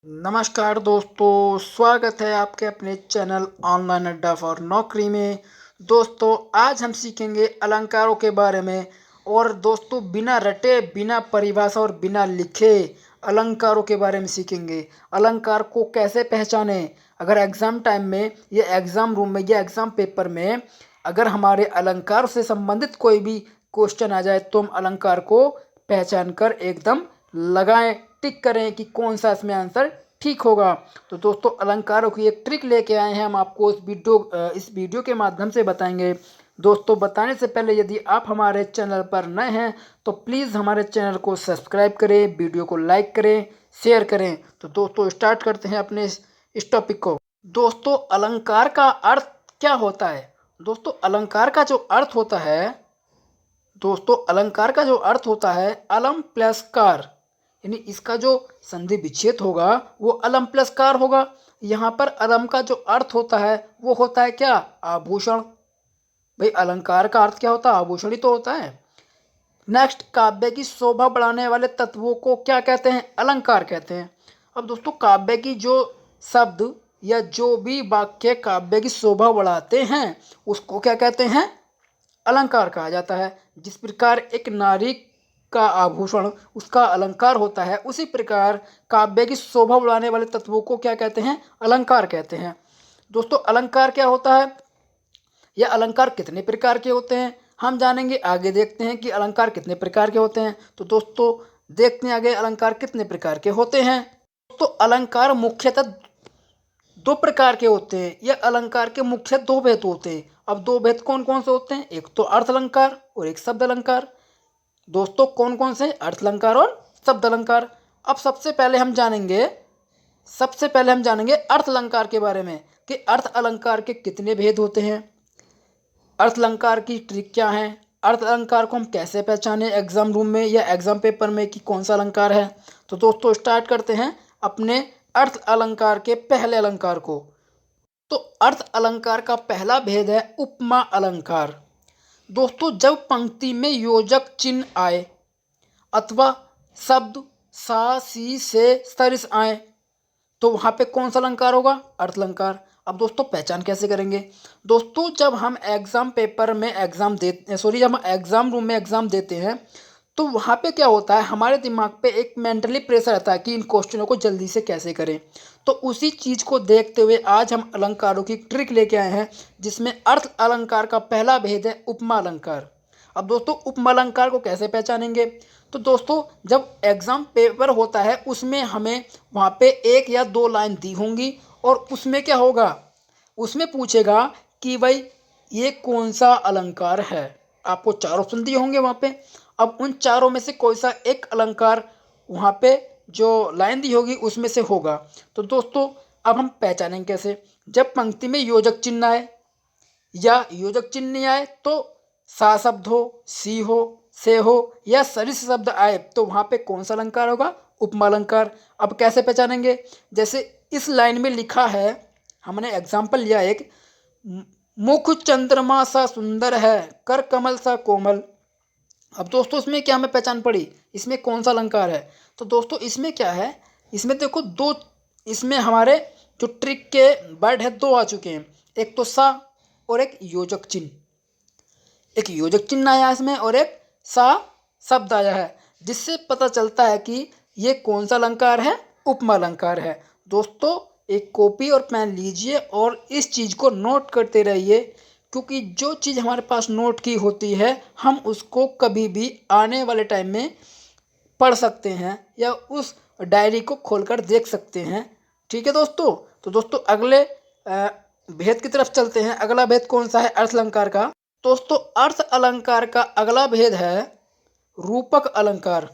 नमस्कार दोस्तों, स्वागत है आपके अपने चैनल ऑनलाइन अड्डा फॉर नौकरी में। दोस्तों, आज हम सीखेंगे अलंकारों के बारे में। और दोस्तों, बिना रटे, बिना परिभाषा और बिना लिखे अलंकारों के बारे में सीखेंगे। अलंकार को कैसे पहचाने, अगर एग्ज़ाम टाइम में या एग्ज़ाम रूम में या एग्ज़ाम पेपर में अगर हमारे अलंकार से संबंधित कोई भी क्वेश्चन आ जाए तो हम अलंकार को पहचान कर एकदम लगाएं, टिक करें कि कौन सा इसमें आंसर ठीक होगा। तो दोस्तों, अलंकारों की एक ट्रिक लेके आए हैं हम आपको इस वीडियो के माध्यम से बताएंगे। दोस्तों, बताने से पहले यदि आप हमारे चैनल पर नए हैं तो प्लीज़ हमारे चैनल को सब्सक्राइब करें, वीडियो को लाइक करें, शेयर करें। तो दोस्तों, स्टार्ट करते हैं अपने इस टॉपिक को। दोस्तों, अलंकार का अर्थ क्या होता है? दोस्तों, अलंकार का जो अर्थ होता है अलम प्लस कार, यानी इसका जो संधि विच्छेद होगा वो अलम प्लस कार होगा। यहाँ पर अलम का जो अर्थ होता है वो होता है क्या? आभूषण। भाई, अलंकार का अर्थ क्या होता है? आभूषण ही तो होता है। नेक्स्ट, काव्य की शोभा बढ़ाने वाले तत्वों को क्या कहते हैं? अलंकार कहते हैं। अब दोस्तों, काव्य की जो शब्द या जो भी वाक्य काव्य की शोभा बढ़ाते हैं उसको क्या कहते हैं? अलंकार कहा जाता है। जिस प्रकार एक नारी का आभूषण उसका अलंकार होता है, उसी प्रकार काव्य की शोभा बढ़ाने वाले तत्वों को क्या कहते हैं? अलंकार कहते हैं। दोस्तों, अलंकार क्या होता है या अलंकार कितने प्रकार के होते हैं हम जानेंगे। आगे देखते हैं कि अलंकार कितने प्रकार के होते हैं। तो दोस्तों, देखते हैं आगे अलंकार कितने प्रकार के होते हैं। तो अलंकार मुख्यतः दो प्रकार के होते हैं। यह अलंकार के मुख्य दो भेद होते हैं। अब दो भेद कौन कौन से होते हैं? एक तो अर्थ अलंकार और एक शब्द अलंकार। दोस्तों, कौन कौन से? अर्थ अलंकार और शब्द अलंकार। अब सबसे पहले हम जानेंगे अर्थ अलंकार के बारे में कि अर्थ अलंकार के कितने भेद होते हैं, अर्थ अलंकार की ट्रिक क्या है, अर्थ अलंकार को हम कैसे पहचाने एग्जाम रूम में या एग्जाम पेपर में कि कौन सा अलंकार है। तो दोस्तों, स्टार्ट करते हैं अपने अर्थ अलंकार के पहले अलंकार को। तो अर्थ अलंकार का पहला भेद है उपमा अलंकार। दोस्तों, जब पंक्ति में योजक चिन्ह आए अथवा शब्द सा सी से सरिस आए तो वहाँ पे कौन सा अलंकार होगा? अर्थ अलंकार। अब दोस्तों, पहचान कैसे करेंगे? दोस्तों, जब हम एग्जाम रूम में एग्जाम देते हैं तो वहाँ पे क्या होता है, हमारे दिमाग पे एक मेंटली प्रेशर आता है कि इन क्वेश्चनों को जल्दी से कैसे करें। तो उसी चीज़ को देखते हुए आज हम अलंकारों की ट्रिक लेके आए हैं, जिसमें अर्थ अलंकार का पहला भेद है उपमा अलंकार। अब दोस्तों, उपमा अलंकार को कैसे पहचानेंगे? तो दोस्तों, जब एग्ज़ाम पेपर होता है उसमें हमें वहाँ पे एक या दो लाइन दी होंगी और उसमें क्या होगा, उसमें पूछेगा कि भाई ये कौन सा अलंकार है। आपको चार ऑप्शन दिए होंगे वहाँ पे। अब उन चारों में से कोई सा एक अलंकार वहाँ पे जो लाइन दी होगी उसमें से होगा। तो दोस्तों, अब हम पहचानेंगे कैसे? जब पंक्ति में योजक चिन्ह आए या योजक चिन्ह नहीं आए तो सा शब्द हो, सी हो, से हो या सरिस शब्द आए तो वहाँ पे कौन सा अलंकार होगा? उपमा अलंकार। अब कैसे पहचानेंगे? जैसे इस लाइन में लिखा है, हमने एग्जाम्पल लिया एक, मुख चंद्रमा सा सुंदर है, कर कमल सा कोमल। अब दोस्तों, इसमें क्या हमें पहचान पड़ी? इसमें कौन सा अलंकार है? तो दोस्तों, इसमें क्या है, इसमें देखो दो, इसमें हमारे जो ट्रिक के वर्ड है दो आ चुके हैं। एक तो सा और एक योजक चिन्ह। एक योजक चिन्ह आया इसमें और एक सा शब्द आया है, जिससे पता चलता है कि ये कौन सा अलंकार है? उपमा अलंकार है। दोस्तों, एक कॉपी और पेन लीजिए और इस चीज़ को नोट करते रहिए, क्योंकि जो चीज़ हमारे पास नोट की होती है हम उसको कभी भी आने वाले टाइम में पढ़ सकते हैं या उस डायरी को खोलकर देख सकते हैं। ठीक है दोस्तों? तो दोस्तों, अगले भेद की तरफ चलते हैं। अगला भेद कौन सा है अर्थ अलंकार का? दोस्तों, अर्थ अलंकार का अगला भेद है रूपक अलंकार।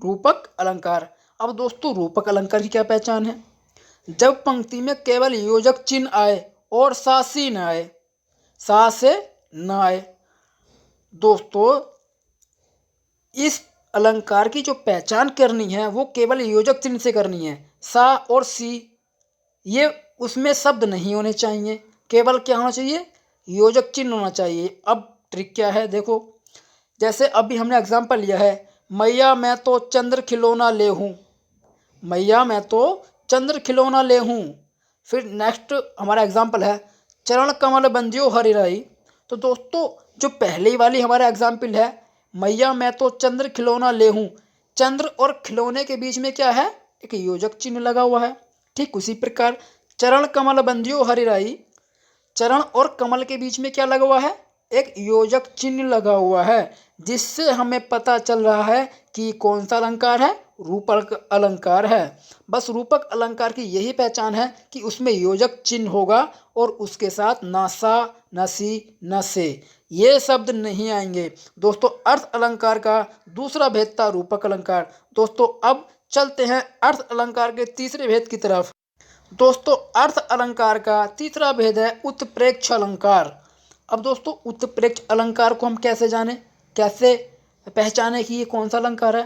रूपक अलंकार। अब दोस्तों, रूपक अलंकार की क्या पहचान है? जब पंक्ति में केवल योजक चिन्ह आए और सा सी न आए, सा से न आए। दोस्तों, इस अलंकार की जो पहचान करनी है वो केवल योजक चिन्ह से करनी है। सा और सी ये उसमें शब्द नहीं होने चाहिए, केवल क्या होना चाहिए? योजक चिन्ह होना चाहिए। अब ट्रिक क्या है देखो, जैसे अभी हमने एग्जाम्पल लिया है, मैया मैं तो चंद्र खिलौना ले हूँ। मैया मैं तो चंद्र खिलौना ले हूँ। फिर नेक्स्ट हमारा एग्जाम्पल है चरण कमल बंदियो हरि राई। तो दोस्तों जो पहले वाली हमारा एग्जाम्पल है मैया मैं तो चंद्र खिलौना ले हूँ, चंद्र और खिलौने के बीच में क्या है, एक योजक चिन्ह लगा हुआ है। ठीक उसी प्रकार चरण कमल बंदियो हरि राई, चरण और कमल के बीच में क्या लगा हुआ है, एक योजक चिन्ह लगा हुआ है, जिससे हमें पता चल रहा है कि कौन सा अलंकार है, रूपक अलंकार है। बस रूपक अलंकार की यही पहचान है कि उसमें योजक चिन्ह होगा और उसके साथ नासा नसी नसे ये शब्द नहीं आएंगे। दोस्तों अर्थ अलंकार का दूसरा भेद था रूपक अलंकार। दोस्तों अब चलते हैं अर्थ अलंकार के तीसरे भेद की तरफ। दोस्तों अर्थ अलंकार का तीसरा भेद है उत्प्रेक्ष अलंकार। अब दोस्तों उत्प्रेक्ष अलंकार को हम कैसे जाने, कैसे पहचाने कि ये कौन सा अलंकार है।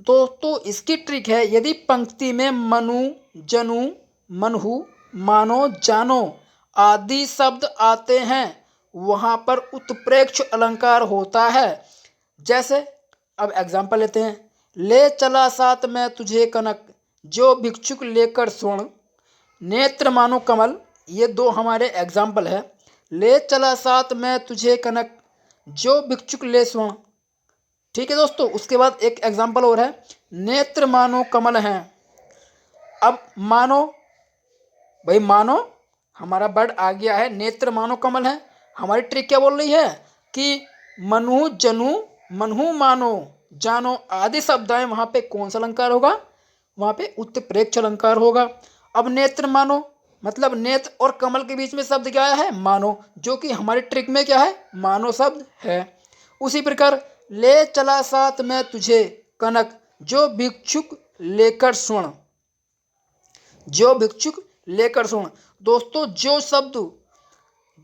दोस्तों इसकी ट्रिक है, यदि पंक्ति में मनु जनु मनहु मानो जानो आदि शब्द आते हैं वहाँ पर उत्प्रेक्ष अलंकार होता है। जैसे अब एग्जाम्पल लेते हैं, ले चला साथ में तुझे कनक जो भिक्षुक लेकर स्वर्ण, नेत्र मानो कमल। ये दो हमारे एग्जाम्पल है, ले चला साथ में तुझे कनक जो भिक्षुक ले स्वर्ण। ठीक है दोस्तों, उसके बाद एक एग्जाम्पल और है, नेत्र मानो कमल हैं। अब मानो भाई मानो हमारा वर्ड आ गया है, नेत्र मानो कमल है। हमारी ट्रिक क्या बोल रही है कि मनु जनु मनहु मानो जानो आदि शब्द आए वहाँ पे कौन सा अलंकार होगा, वहाँ पे उत्प्रेक्ष अलंकार होगा। अब नेत्र मानो मतलब नेत्र और कमल के बीच में शब्द क्या है, मानो, जो कि हमारी ट्रिक में क्या है, मानो शब्द है। उसी प्रकार ले चला साथ में तुझे कनक जो भिक्षुक लेकर स्वर्ण, जो भिक्षुक लेकर स्वर्ण। दोस्तों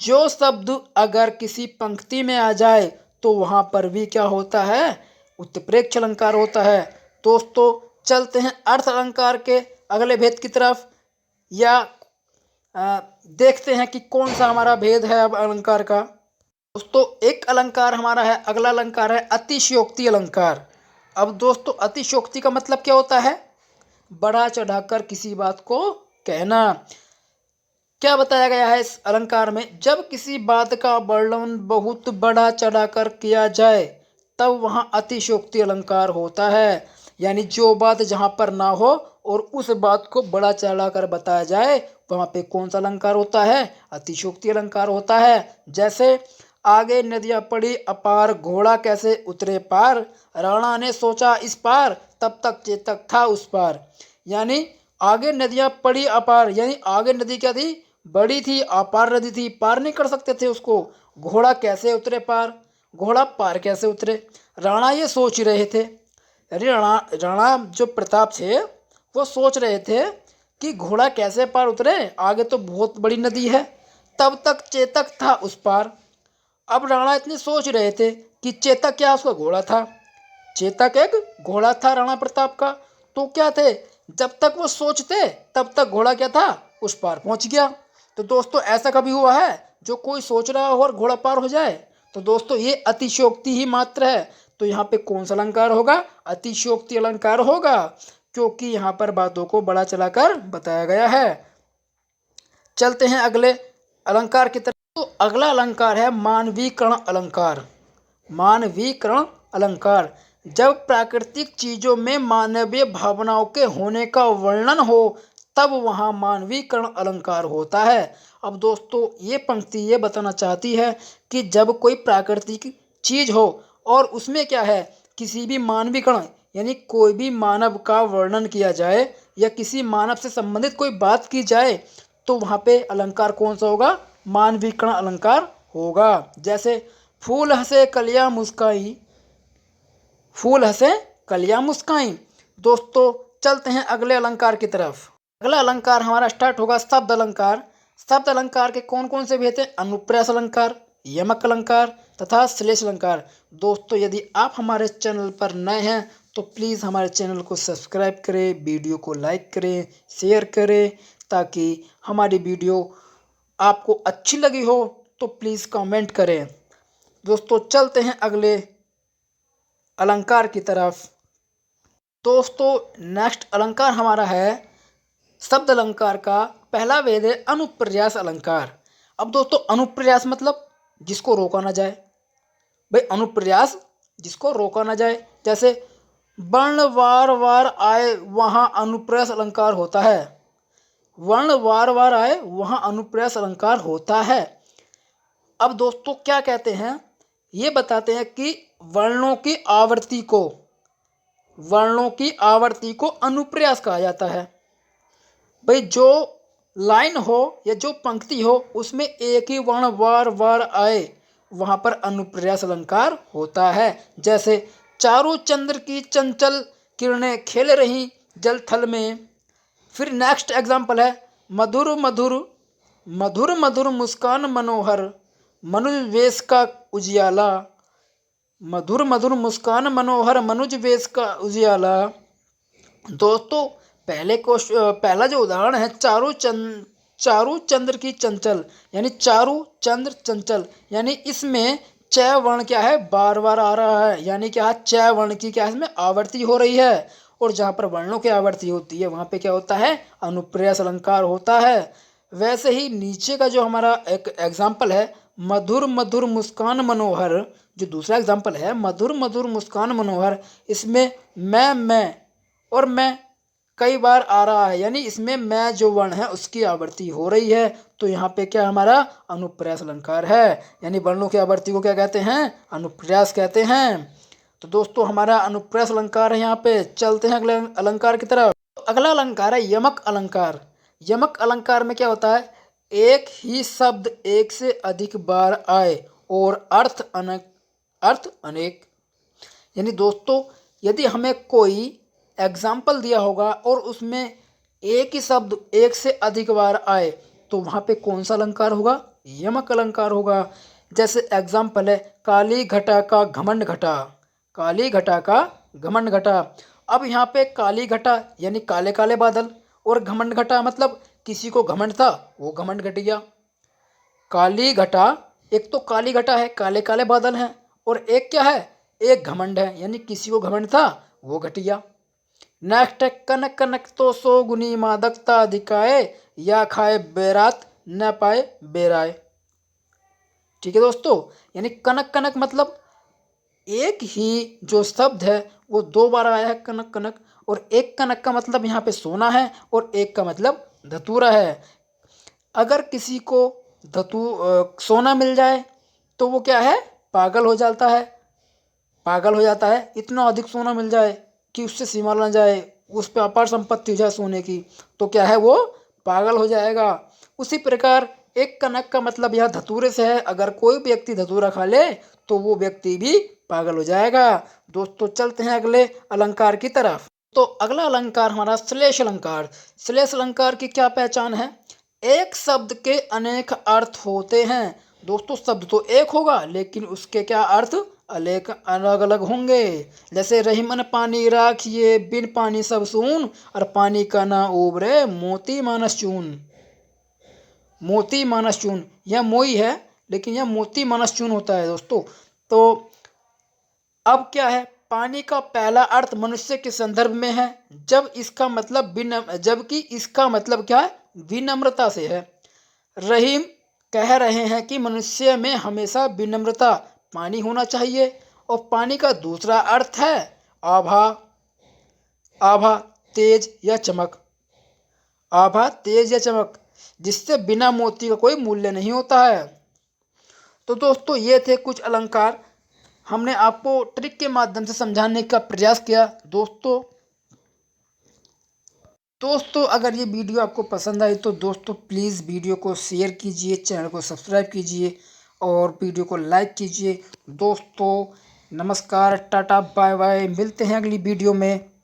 जो शब्द अगर किसी पंक्ति में आ जाए तो वहाँ पर भी क्या होता है, उत्प्रेक्ष अलंकार होता है। दोस्तों चलते हैं अर्थ अलंकार के अगले भेद की तरफ, या देखते हैं कि कौन सा हमारा भेद है अब अलंकार का। दोस्तों एक अलंकार हमारा है, अगला अलंकार है अतिशयोक्ति अलंकार। अब दोस्तों अतिशयोक्ति का मतलब क्या होता है, बढ़ा चढ़ाकर किसी बात को कहना। क्या बताया गया है इस अलंकार में, जब किसी बात का वर्णन बहुत बढ़ा चढ़ाकर किया जाए तब वहाँ अतिशयोक्ति अलंकार होता है। यानी जो बात जहाँ पर ना हो और उस बात को बढ़ा चढ़ाकर बताया जाए वहाँ पे कौन सा अलंकार होता है, अतिशयोक्ति अलंकार होता है। जैसे आगे नदियाँ पड़ी अपार घोड़ा कैसे उतरे पार, राणा ने सोचा इस पार तब तक चेतक था उस पार। यानी आगे नदियाँ पड़ी अपार, यानी आगे नदी क्या थी, बड़ी थी, अपार नदी थी, पार नहीं कर सकते थे उसको। घोड़ा कैसे उतरे पार, घोड़ा पार कैसे उतरे। राणा ये सोच रहे थे, अरे राणा जो प्रताप थे वो सोच रहे थे कि घोड़ा कैसे पार उतरे, आगे तो बहुत बड़ी नदी है, तब तक चेतक था उस पार। अब राणा इतने सोच रहे थे कि चेतक क्या, उसका घोड़ा था, चेतक एक घोड़ा था राणा प्रताप का। तो क्या थे, जब तक वो सोचते तब तक घोड़ा क्या था, उस पार पहुंच गया। तो दोस्तों ऐसा कभी हुआ है जो कोई सोच रहा हो और घोड़ा पार हो जाए। तो दोस्तों ये अतिशयोक्ति ही मात्र है। तो यहाँ पे कौन सा अलंकार होगा, अतिशयोक्ति अलंकार होगा, क्योंकि यहाँ पर बातों को बड़ा चलाकर बताया गया है। चलते हैं अगले अलंकार की तरफ। तो अगला अलंकार है मानवीकरण अलंकार। मानवीकरण अलंकार, जब प्राकृतिक चीजों में मानवीय भावनाओं के होने का वर्णन हो तब वहाँ मानवीकरण अलंकार होता है। अब दोस्तों ये पंक्ति ये बताना चाहती है कि जब कोई प्राकृतिक चीज हो और उसमें क्या है, किसी भी मानवीकरण यानी कोई भी मानव का वर्णन किया जाए या किसी मानव से संबंधित कोई बात की जाए तो वहाँ पे अलंकार कौन सा होगा, मानवीकरण अलंकार होगा। जैसे फूल हंसे कलियां मुस्काई, फूल हंसे कलियां मुस्काई। दोस्तों चलते हैं अगले अलंकार की तरफ। अगला अलंकार हमारा स्टार्ट होगा शब्द अलंकार। शब्द अलंकार के कौन कौन से भेद हैं, अनुप्रास अलंकार, यमक अलंकार तथा श्लेष अलंकार। दोस्तों यदि आप हमारे चैनल पर नए हैं तो प्लीज़ हमारे चैनल को सब्सक्राइब करें, वीडियो को लाइक करें, शेयर करें, ताकि हमारी वीडियो आपको अच्छी लगी हो तो प्लीज़ कमेंट करें। दोस्तों चलते हैं अगले अलंकार की तरफ। दोस्तों नेक्स्ट अलंकार हमारा है शब्द अलंकार का पहला भेद है अनुप्रास अलंकार। अब दोस्तों अनुप्रास मतलब जिसको रोका ना जाए। भाई अनुप्रास जिसको रोका ना जाए, जैसे वर्ण वार वार आए वहाँ अनुप्रास अलंकार होता है। वर्ण वार वार आए वहाँ अनुप्रास अलंकार होता है। अब दोस्तों क्या कहते हैं, ये बताते हैं कि वर्णों की आवर्ती को अनुप्रास कहा जाता है। भाई जो लाइन हो या जो पंक्ति हो उसमें एक ही वर्ण बार बार आए वहाँ पर अनुप्रास अलंकार होता है। जैसे चारों चंद्र की चंचल किरणें खेल रही जल थल में। फिर नेक्स्ट एग्जाम्पल है मधुर मधुर मधुर मधुर मुस्कान मनोहर मनुज वेश का उजियाला। मधुर मधुर मुस्कान मनोहर मनुज वेश का उजियाला। दोस्तों पहला जो उदाहरण है चारों चंद्र की चंचल, यानी चारों चंद्र चंचल, यानी इसमें च वर्ण क्या है बार बार आ रहा है, यानी क्या च वर्ण की क्या है इसमें आवर्ती हो रही है। और जहाँ पर वर्णों की आवर्ती होती है वहाँ पे क्या होता है अनुप्रास अलंकार होता है। वैसे ही नीचे का जो हमारा एक एग्जाम्पल है मधुर मधुर मुस्कान मनोहर, जो दूसरा एग्जाम्पल है मधुर मधुर मुस्कान मनोहर, इसमें मैं और मैं कई बार आ रहा है, यानी इसमें मैं जो वर्ण है उसकी आवर्ती हो रही है। तो यहाँ पे क्या हमारा अनुप्रास अलंकार है, यानी वर्णों की आवर्ती को क्या कहते हैं अनुप्रास कहते हैं। तो दोस्तों हमारा अनुप्रास अलंकार है। यहाँ पे चलते हैं अगले अलंकार की तरफ। अगला अलंकार है यमक अलंकार। यमक अलंकार में क्या होता है, एक ही शब्द एक से अधिक बार आए और अर्थ अनेक। यानी दोस्तों यदि हमें कोई एग्जाम्पल दिया होगा और उसमें एक ही शब्द एक से अधिक बार आए तो वहाँ पे कौन सा अलंकार होगा, यमक अलंकार होगा। जैसे एग्जाम्पल है काली घटा का घमंड घटा। काली घटा का घमंड घटा। अब यहाँ पे काली घटा यानी काले काले बादल, और घमंड घटा मतलब किसी को घमंड था वो घमंड घट गया। काली घटा, एक तो काली घटा है काले काले बादल हैं, और एक क्या है एक घमंड है यानी किसी को घमंड था वो घट गया। नेक्स्ट है कनक कनक तो सो गुनी मादकता दिखाए या खाए बैरात न पाए बेराए। ठीक है दोस्तों, यानी कनक कनक मतलब एक ही जो शब्द है वो दो बार आया है कनक कनक, और एक कनक का मतलब यहाँ पे सोना है और एक का मतलब धतूरा है। अगर किसी को सोना मिल जाए तो वो क्या है पागल हो जाता है। इतना अधिक सोना मिल जाए कि उससे सीमा ना जाए, उस पर अपार संपत्ति हो जाए सोने की, तो क्या है वो पागल हो जाएगा। उसी प्रकार एक कनक का मतलब यह धतूरे से है, अगर कोई व्यक्ति धतूरा खा ले तो वो व्यक्ति भी पागल हो जाएगा। दोस्तों चलते हैं अगले अलंकार की तरफ। तो अगला अलंकार हमारा श्लेष अलंकार। श्लेष अलंकार की क्या पहचान है, एक शब्द के अनेक अर्थ होते हैं। दोस्तों शब्द तो एक होगा लेकिन उसके क्या अर्थ अनेक अलग अलग होंगे। जैसे रहीमन पानी राखिए बिन पानी सब सून, और पानी का ना उबरे मोती मानस चून। मोती मानस चून, यह मोई है लेकिन यह मोती मानस चून होता है दोस्तों। तो अब क्या है, पानी का पहला अर्थ मनुष्य के संदर्भ में है, जबकि इसका मतलब क्या है विनम्रता से है। रहीम कह रहे हैं कि मनुष्य में हमेशा विनम्रता पानी होना चाहिए। और पानी का दूसरा अर्थ है आभा। आभा तेज या चमक। आभा तेज या चमक, जिससे बिना मोती का कोई मूल्य नहीं होता है। तो दोस्तों ये थे कुछ अलंकार, हमने आपको ट्रिक के माध्यम से समझाने का प्रयास किया। दोस्तों अगर ये वीडियो आपको पसंद आई तो दोस्तों प्लीज़ वीडियो को शेयर कीजिए, चैनल को सब्सक्राइब कीजिए और वीडियो को लाइक कीजिए। दोस्तों नमस्कार, टाटा बाय बाय, मिलते हैं अगली वीडियो में।